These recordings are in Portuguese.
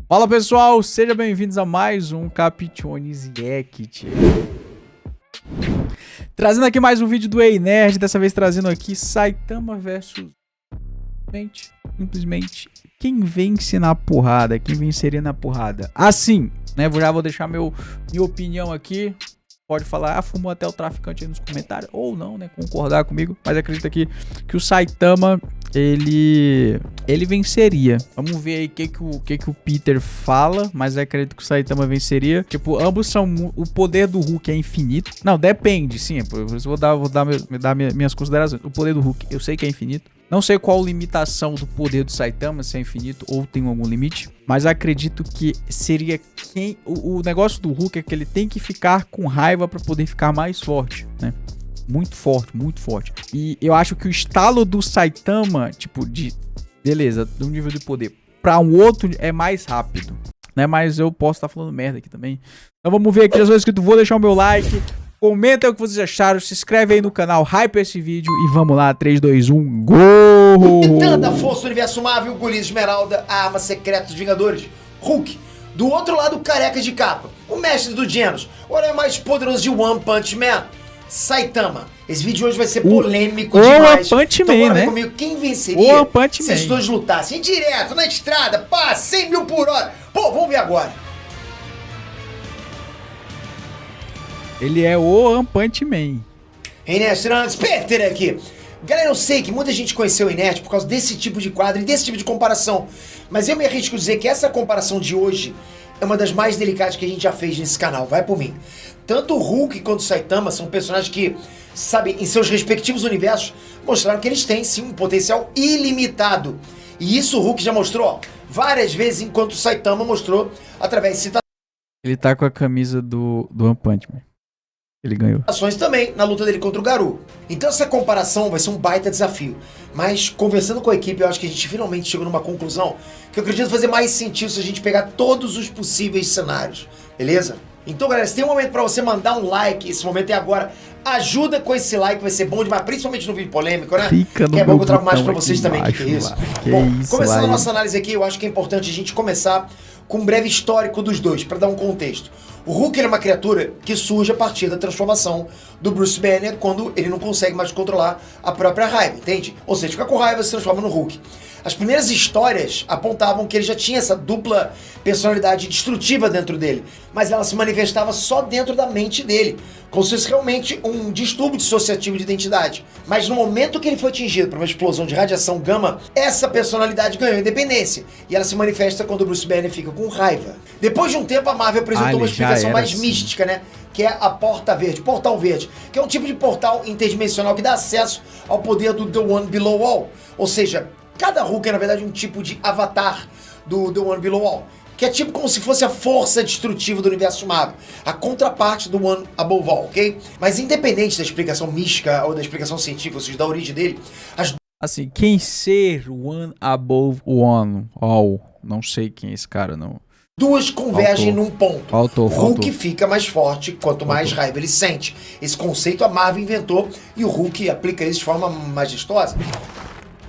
Fala pessoal, sejam bem-vindos a mais um Capitones React. Trazendo aqui mais um vídeo do Ei Nerd, dessa vez trazendo aqui Saitama versus... Simplesmente, quem vence na porrada, quem venceria na porrada. Assim, né, já vou deixar minha opinião aqui. Pode falar, fumou até o traficante aí nos comentários, ou não, né, concordar comigo. Mas acredito aqui que o Saitama, ele venceria. Vamos ver aí o que o Peter fala, mas acredito que o Saitama venceria. Tipo, ambos são... O poder do Hulk é infinito. Não, depende, sim. Eu vou dar minhas considerações. O poder do Hulk, eu sei que é infinito. Não sei qual a limitação do poder do Saitama, se é infinito ou tem algum limite. Mas acredito que seria quem... O negócio do Hulk é que ele tem que ficar com raiva pra poder ficar mais forte, né? Muito forte, muito forte. E eu acho que o estalo do Saitama, tipo, beleza, de um nível de poder pra um outro é mais rápido, né? Mas eu posso estar falando merda aqui também. Então vamos ver aqui, já sou inscrito, vou deixar o meu like. Comenta o que vocês acharam, se inscreve aí no canal, hype esse vídeo e vamos lá, 3, 2, 1, gol! Titã da Força do Universo Marvel, Golias Esmeralda, a arma secreta dos Vingadores, Hulk. Do outro lado, careca de capa, o mestre do Genos, o herói mais poderoso de One Punch Man, Saitama. Esse vídeo hoje vai ser polêmico demais. One Punch Man, né? Comigo, quem venceria One Punch se Man. esses dois lutassem direto, na estrada, pá, 100 mil por hora. Pô, vamos ver agora. Ele é o One Punch Man. Inés Randes, Peter aqui. Galera, eu sei que muita gente conheceu o Inés por causa desse tipo de quadro e desse tipo de comparação. Mas eu me arrisco a dizer que essa comparação de hoje é uma das mais delicadas que a gente já fez nesse canal. Vai por mim. Tanto o Hulk quanto o Saitama são personagens que, sabe, em seus respectivos universos, mostraram que eles têm sim um potencial ilimitado. E isso o Hulk já mostrou, ó, várias vezes, enquanto o Saitama mostrou através de citações. Ele tá com a camisa do One Punch Man. Ele ganhou. Também na luta dele contra o Garou. Então essa comparação vai ser um baita desafio. Mas conversando com a equipe, eu acho que a gente finalmente chegou numa conclusão que eu acredito fazer mais sentido se a gente pegar todos os possíveis cenários. Beleza? Então, galera, se tem um momento pra você mandar um like, esse momento é agora. Ajuda com esse like, vai ser bom demais, principalmente no vídeo polêmico, né? Fica no que é bom que eu trago mais pra vocês também. que é isso? Bom, começando a nossa análise aqui, eu acho que é importante a gente começar com um breve histórico dos dois, pra dar um contexto. O Hulk é uma criatura que surge a partir da transformação do Bruce Banner quando ele não consegue mais controlar a própria raiva, entende? Ou seja, fica com raiva e se transforma no Hulk. As primeiras histórias apontavam que ele já tinha essa dupla personalidade destrutiva dentro dele, mas ela se manifestava só dentro da mente dele, como se fosse realmente um distúrbio dissociativo de identidade. Mas no momento que ele foi atingido por uma explosão de radiação gama, essa personalidade ganhou independência, e ela se manifesta quando o Bruce Banner fica com raiva. Depois de um tempo, a Marvel apresentou uma explicação mais mística, né? Que é a Porta Verde, Portal Verde, que é um tipo de portal interdimensional que dá acesso ao poder do The One Below All. Ou seja, cada Hulk é, na verdade, um tipo de avatar do The One Below All, que é tipo como se fosse a força destrutiva do universo Marvel, a contraparte do One Above All, ok? Mas independente da explicação mística ou da explicação científica, ou seja, da origem dele, assim, quem ser One Above One All, não sei quem é esse cara, não. Duas convergem num ponto. O Hulk fica mais forte quanto mais raiva ele sente. Esse conceito a Marvel inventou e o Hulk aplica isso de forma majestosa.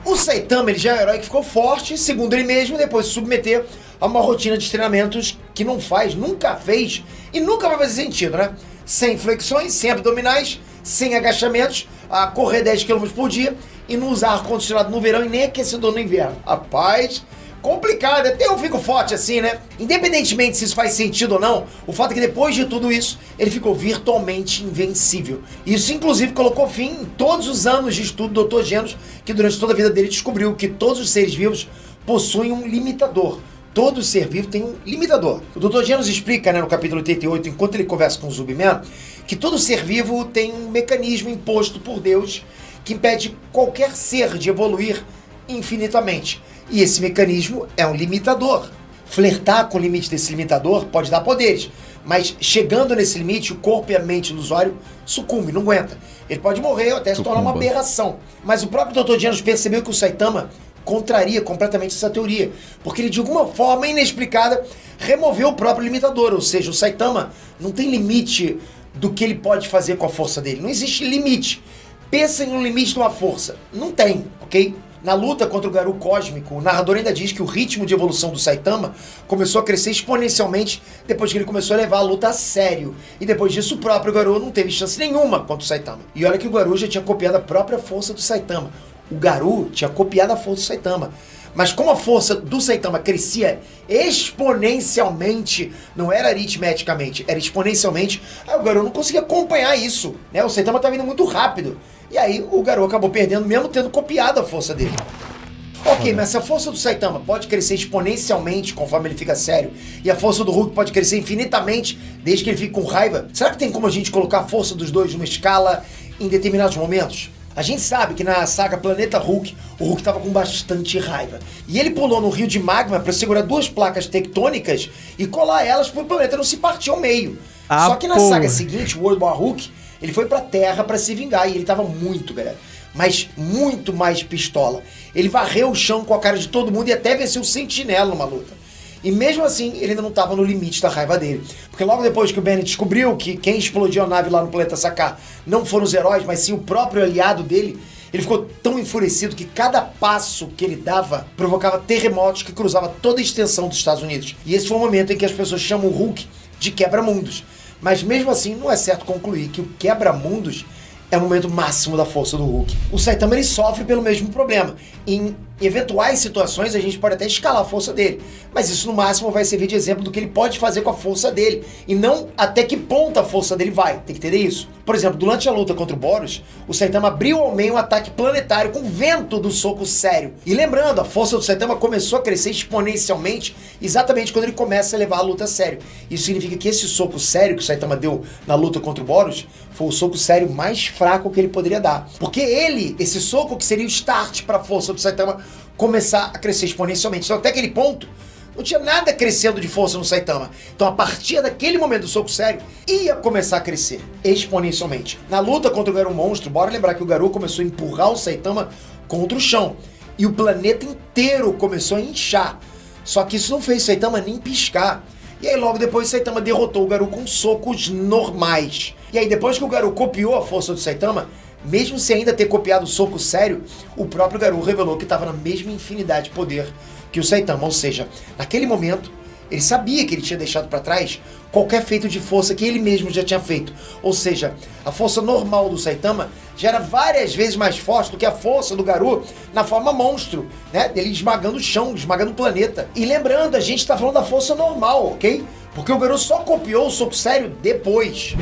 O Saitama, ele já é um herói que ficou forte, segundo ele mesmo, depois de submeter a uma rotina de treinamentos que não faz, nunca fez e nunca vai fazer sentido, né? Sem flexões, sem abdominais, sem agachamentos, a correr 10 km por dia e não usar ar-condicionado no verão e nem aquecedor no inverno. Rapaz, complicado, até eu fico forte assim, né? Independentemente se isso faz sentido ou não, o fato é que depois de tudo isso, ele ficou virtualmente invencível. Isso inclusive colocou fim em todos os anos de estudo do Dr. Genos, que durante toda a vida dele descobriu que todos os seres vivos possuem um limitador. Todo ser vivo tem um limitador. O Dr. Genos explica, né, no capítulo 88, enquanto ele conversa com o Zubman, que todo ser vivo tem um mecanismo imposto por Deus que impede qualquer ser de evoluir infinitamente. E esse mecanismo é um limitador. Flertar com o limite desse limitador pode dar poderes, mas chegando nesse limite, o corpo e a mente do usuário sucumbe, não aguenta. Ele pode morrer ou até se tornar uma aberração. Mas o próprio Dr. Genos percebeu que o Saitama contraria completamente essa teoria, porque ele de alguma forma inexplicada removeu o próprio limitador, ou seja, o Saitama não tem limite do que ele pode fazer com a força dele, não existe limite. Pensa em um limite de uma força, não tem, ok? Na luta contra o Garou Cósmico, o narrador ainda diz que o ritmo de evolução do Saitama começou a crescer exponencialmente depois que ele começou a levar a luta a sério. E depois disso, o próprio Garou não teve chance nenhuma contra o Saitama. E olha que o Garou já tinha copiado a própria força do Saitama. O Garou tinha copiado a força do Saitama. Mas como a força do Saitama crescia exponencialmente, não era aritmeticamente, era exponencialmente, aí o Garou não conseguia acompanhar isso, né? O Saitama estava indo muito rápido. E aí o Garou acabou perdendo, mesmo tendo copiado a força dele. Ok, mas se a força do Saitama pode crescer exponencialmente conforme ele fica sério, e a força do Hulk pode crescer infinitamente desde que ele fique com raiva, será que tem como a gente colocar a força dos dois numa escala em determinados momentos? A gente sabe que na saga Planeta Hulk, o Hulk estava com bastante raiva. E ele pulou no rio de magma para segurar 2 placas tectônicas e colar elas para o planeta não se partir ao meio. Só que na saga seguinte, World War Hulk, ele foi pra Terra pra se vingar e ele tava muito, galera, mas muito mais pistola. Ele varreu o chão com a cara de todo mundo e até venceu o Sentinela numa luta. E mesmo assim, ele ainda não tava no limite da raiva dele. Porque logo depois que o Banner descobriu que quem explodiu a nave lá no planeta Sakaar não foram os heróis, mas sim o próprio aliado dele, ele ficou tão enfurecido que cada passo que ele dava provocava terremotos que cruzavam toda a extensão dos Estados Unidos. E esse foi o momento em que as pessoas chamam o Hulk de quebra-mundos. Mas mesmo assim, não é certo concluir que o quebra-mundos é o momento máximo da força do Hulk. O Saitama ele sofre pelo mesmo problema. Em eventuais situações, a gente pode até escalar a força dele, mas isso no máximo vai servir de exemplo do que ele pode fazer com a força dele, e não até que ponto a força dele vai. Tem que entender isso. Por exemplo, durante a luta contra o Boros, o Saitama abriu ao meio um ataque planetário com vento do soco sério. E lembrando, a força do Saitama começou a crescer exponencialmente exatamente quando ele começa a levar a luta a sério. Isso significa que esse soco sério que o Saitama deu na luta contra o Boros foi o soco sério mais fraco que ele poderia dar. Porque esse soco que seria o start para a força do Saitama começar a crescer exponencialmente. Então até aquele ponto, não tinha nada crescendo de força no Saitama. Então a partir daquele momento do soco sério, ia começar a crescer exponencialmente. Na luta contra o Garou Monstro, bora lembrar que o Garou começou a empurrar o Saitama contra o chão. E o planeta inteiro começou a inchar. Só que isso não fez o Saitama nem piscar. E aí logo depois o Saitama derrotou o Garou com socos normais. E aí depois que o Garou copiou a força do Saitama, mesmo sem ainda ter copiado o soco sério, o próprio Garou revelou que estava na mesma infinidade de poder que o Saitama. Ou seja, naquele momento, ele sabia que ele tinha deixado para trás qualquer feito de força que ele mesmo já tinha feito. Ou seja, a força normal do Saitama já era várias vezes mais forte do que a força do Garou na forma monstro, né? Ele esmagando o chão, esmagando o planeta. E lembrando, a gente está falando da força normal, ok? Porque o Garou só copiou o soco sério depois.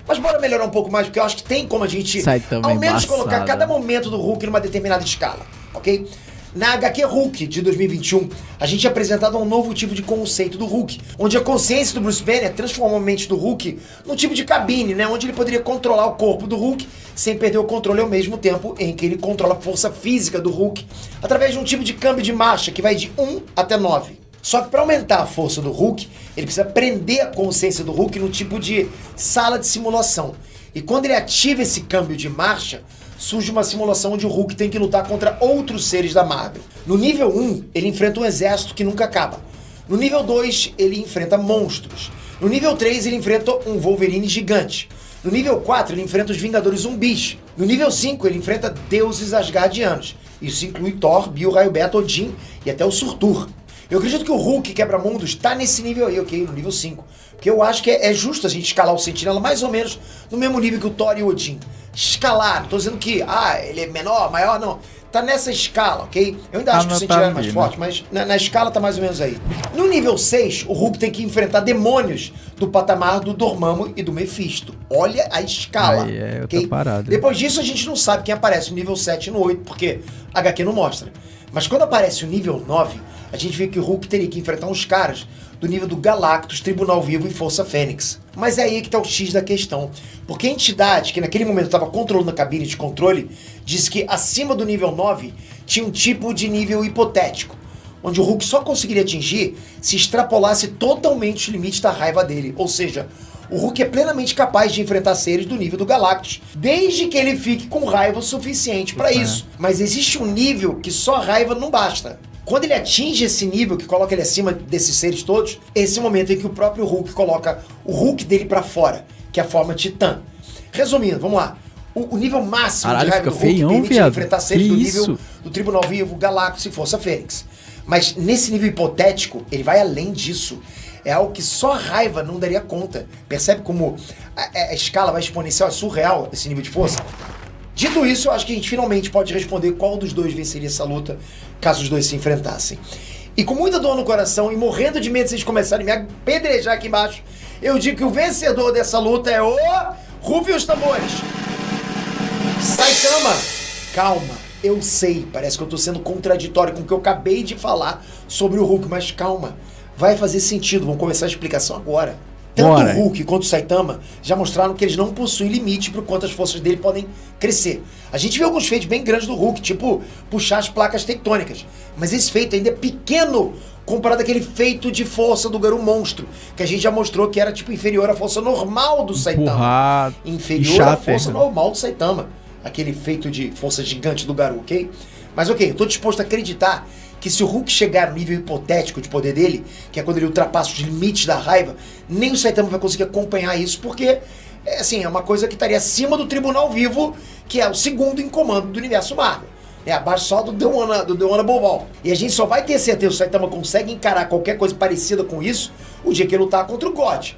Mas bora melhorar um pouco mais, porque eu acho que tem como a gente, ao menos, colocar cada momento do Hulk numa determinada escala, ok? Na HQ Hulk de 2021, a gente é apresentado a um novo tipo de conceito do Hulk, onde a consciência do Bruce Banner transforma a mente do Hulk num tipo de cabine, né? Onde ele poderia controlar o corpo do Hulk sem perder o controle ao mesmo tempo em que ele controla a força física do Hulk através de um tipo de câmbio de marcha que vai de 1 até 9. Só que para aumentar a força do Hulk, ele precisa prender a consciência do Hulk no tipo de sala de simulação. E quando ele ativa esse câmbio de marcha, surge uma simulação onde o Hulk tem que lutar contra outros seres da Marvel. No nível 1, ele enfrenta um exército que nunca acaba. No nível 2, ele enfrenta monstros. No nível 3, ele enfrenta um Wolverine gigante. No nível 4, ele enfrenta os Vingadores zumbis. No nível 5, ele enfrenta deuses asgardianos. Isso inclui Thor, Bil, Raio Beta, Odin e até o Surtur. Eu acredito que o Hulk Quebra-Mundos tá nesse nível aí, ok? No nível 5. Porque eu acho que é justo a gente escalar o Sentinela mais ou menos no mesmo nível que o Thor e o Odin. Escalar, não tô dizendo que, ele é menor, maior, não. Tá nessa escala, ok? Eu ainda acho que o Sentinela é mais forte, mas na escala tá mais ou menos aí. No nível 6, o Hulk tem que enfrentar demônios do patamar do Dormammu e do Mephisto. Olha a escala, aí ok? Parada. Depois disso, a gente não sabe quem aparece no nível 7 e no 8, porque a HQ não mostra. Mas quando aparece o nível 9, a gente vê que o Hulk teria que enfrentar uns caras do nível do Galactus, Tribunal Vivo e Força Fênix. Mas é aí que tá o X da questão. Porque a entidade que naquele momento estava controlando a cabine de controle disse que acima do nível 9 tinha um tipo de nível hipotético, onde o Hulk só conseguiria atingir se extrapolasse totalmente o limite da raiva dele. Ou seja, o Hulk é plenamente capaz de enfrentar seres do nível do Galactus, desde que ele fique com raiva o suficiente para isso. Mas existe um nível que só raiva não basta. Quando ele atinge esse nível, que coloca ele acima desses seres todos, esse é o momento em que o próprio Hulk coloca o Hulk dele para fora, que é a forma Titã. Resumindo, vamos lá. o nível máximo de raiva do Hulk permite ele enfrentar seres do nível do Tribunal Vivo, Galactus e Força Fênix. Mas nesse nível hipotético, ele vai além disso. É algo que só a raiva não daria conta. Percebe como a escala vai exponencial, é surreal esse nível de força? Dito isso, eu acho que a gente finalmente pode responder qual dos dois venceria essa luta, caso os dois se enfrentassem. E com muita dor no coração e morrendo de medo de vocês começarem a me apedrejar aqui embaixo, eu digo que o vencedor dessa luta é o... Rufem os tambores! Saitama! Calma, eu sei, parece que eu tô sendo contraditório com o que eu acabei de falar sobre o Hulk, mas calma, vai fazer sentido, vamos começar a explicação agora. Tanto o Hulk quanto o Saitama já mostraram que eles não possuem limite para o quanto as forças dele podem crescer. A gente viu alguns feitos bem grandes do Hulk, tipo puxar as placas tectônicas, mas esse feito ainda é pequeno comparado àquele feito de força do Garou Monstro, que a gente já mostrou que era tipo inferior à força normal do Saitama. Inferior à força normal do Saitama. Aquele feito de força gigante do Garou, ok? Mas ok, eu tô disposto a acreditar que se o Hulk chegar no nível hipotético de poder dele, que é quando ele ultrapassa os limites da raiva, nem o Saitama vai conseguir acompanhar isso, porque assim, é uma coisa que estaria acima do Tribunal Vivo, que é o segundo em comando do universo Marvel. É abaixo só do The Honorable Ball. E a gente só vai ter certeza que o Saitama consegue encarar qualquer coisa parecida com isso o dia que ele lutar contra o God.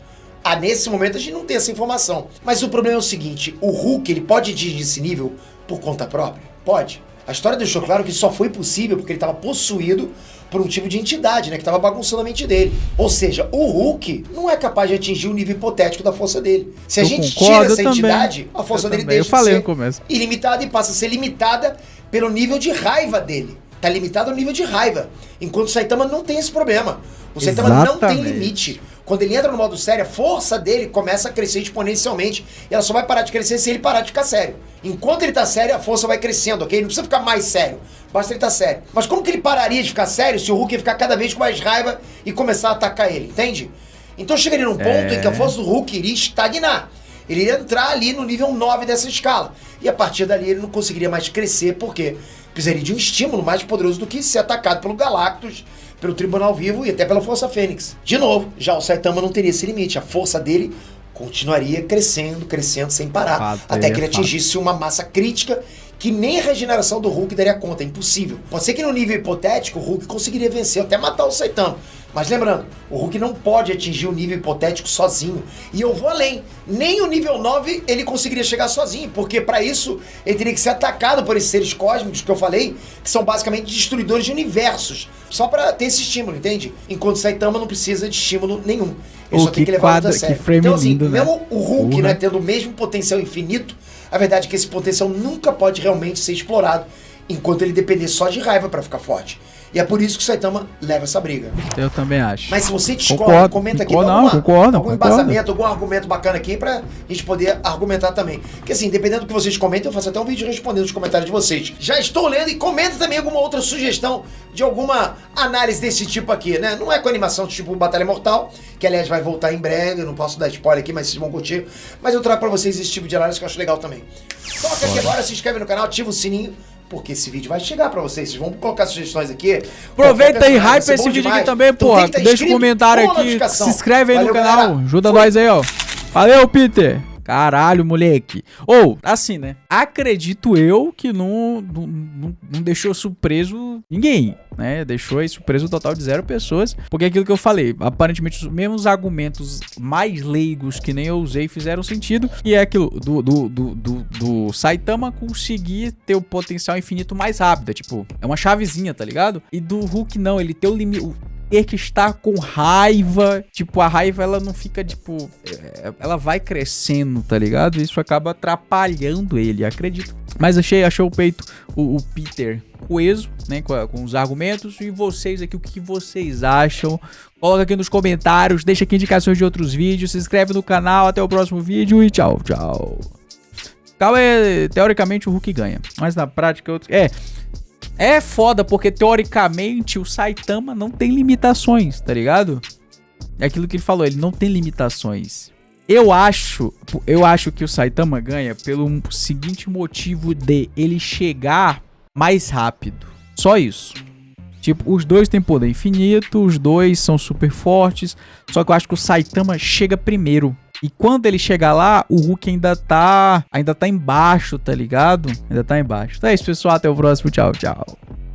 Nesse momento a gente não tem essa informação. Mas o problema é o seguinte, o Hulk ele pode atingir esse nível por conta própria? Pode. A história deixou claro que só foi possível porque ele estava possuído por um tipo de entidade, né, que estava bagunçando a mente dele. Ou seja, o Hulk não é capaz de atingir o nível hipotético da força dele. Se a gente tira essa entidade, a força dele deixa de ser ilimitada e passa a ser limitada pelo nível de raiva dele. Tá limitado ao nível de raiva. Enquanto o Saitama não tem esse problema. O Saitama não tem limite. Quando ele entra no modo sério, a força dele começa a crescer exponencialmente. E ela só vai parar de crescer se ele parar de ficar sério. Enquanto ele tá sério, a força vai crescendo, ok? Não precisa ficar mais sério. Basta ele tá sério. Mas como que ele pararia de ficar sério se o Hulk ia ficar cada vez com mais raiva e começar a atacar ele? Entende? Então chegaria num ponto em que a força do Hulk iria estagnar. Ele iria entrar ali no nível 9 dessa escala. E a partir dali ele não conseguiria mais crescer, porque precisaria de um estímulo mais poderoso do que ser atacado pelo Galactus, pelo Tribunal Vivo e até pela Força Fênix. De novo, já o Saitama não teria esse limite. A força dele continuaria crescendo, crescendo sem parar, até que ele atingisse uma massa crítica que nem a regeneração do Hulk daria conta, é impossível. Pode ser que no nível hipotético o Hulk conseguiria vencer, até matar o Saitama. Mas lembrando, o Hulk não pode atingir o nível hipotético sozinho. E eu vou além, nem o nível 9 ele conseguiria chegar sozinho, porque para isso ele teria que ser atacado por esses seres cósmicos que eu falei, que são basicamente destruidores de universos, só para ter esse estímulo, entende? Enquanto o Saitama não precisa de estímulo nenhum. Ele só tem que levar a sério. Então assim, lindo, mesmo né? O Hulk, né, tendo o mesmo potencial infinito, a verdade é que esse potencial nunca pode realmente ser explorado, enquanto ele depender só de raiva para ficar forte. E é por isso que o Saitama leva essa briga. Eu também acho. Mas se você discorda, comenta aqui, algum embasamento, algum argumento bacana aqui pra gente poder argumentar também. Porque assim, dependendo do que vocês comentem, eu faço até um vídeo respondendo os comentários de vocês. Já estou lendo e comenta também alguma outra sugestão de alguma análise desse tipo aqui, né? Não é com animação tipo Batalha Mortal, que aliás vai voltar em breve, eu não posso dar spoiler aqui, mas vocês vão curtir. Mas eu trago pra vocês esse tipo de análise que eu acho legal também. Toca aqui agora, se inscreve no canal, ativa o sininho, porque esse vídeo vai chegar pra vocês. Vocês vão colocar sugestões aqui. Aproveita e hype esse vídeo aqui também, porra. Deixa um comentário aqui, se inscreve aí no canal. Ajuda nós aí, ó. Valeu, Peter. Caralho, moleque. Ou, assim, né? Acredito eu que não deixou surpreso ninguém, né? Deixou aí surpreso o total de 0 pessoas. Porque é aquilo que eu falei, aparentemente os mesmos argumentos mais leigos que nem eu usei fizeram sentido. E é aquilo do Saitama conseguir ter o potencial infinito mais rápido. Tipo, é uma chavezinha, tá ligado? E do Hulk não, ele tem o limite... ter que estar com raiva, tipo, a raiva ela não fica, tipo, ela vai crescendo, tá ligado? Isso acaba atrapalhando ele, acredito. Mas achou o peito, o Peter coeso, né, com os argumentos. E vocês aqui, o que vocês acham? Coloca aqui nos comentários, deixa aqui indicações de outros vídeos, se inscreve no canal, até o próximo vídeo e tchau, tchau. Teoricamente o Hulk ganha, mas na prática... É foda, porque teoricamente o Saitama não tem limitações, tá ligado? É aquilo que ele falou, ele não tem limitações. Eu acho que o Saitama ganha pelo seguinte motivo de ele chegar mais rápido. Só isso. Tipo, os dois têm poder infinito, os dois são super fortes, só que eu acho que o Saitama chega primeiro. E quando ele chegar lá, o Hulk ainda tá embaixo, tá ligado? Ainda tá embaixo. Então é isso, pessoal. Até o próximo. Tchau, tchau.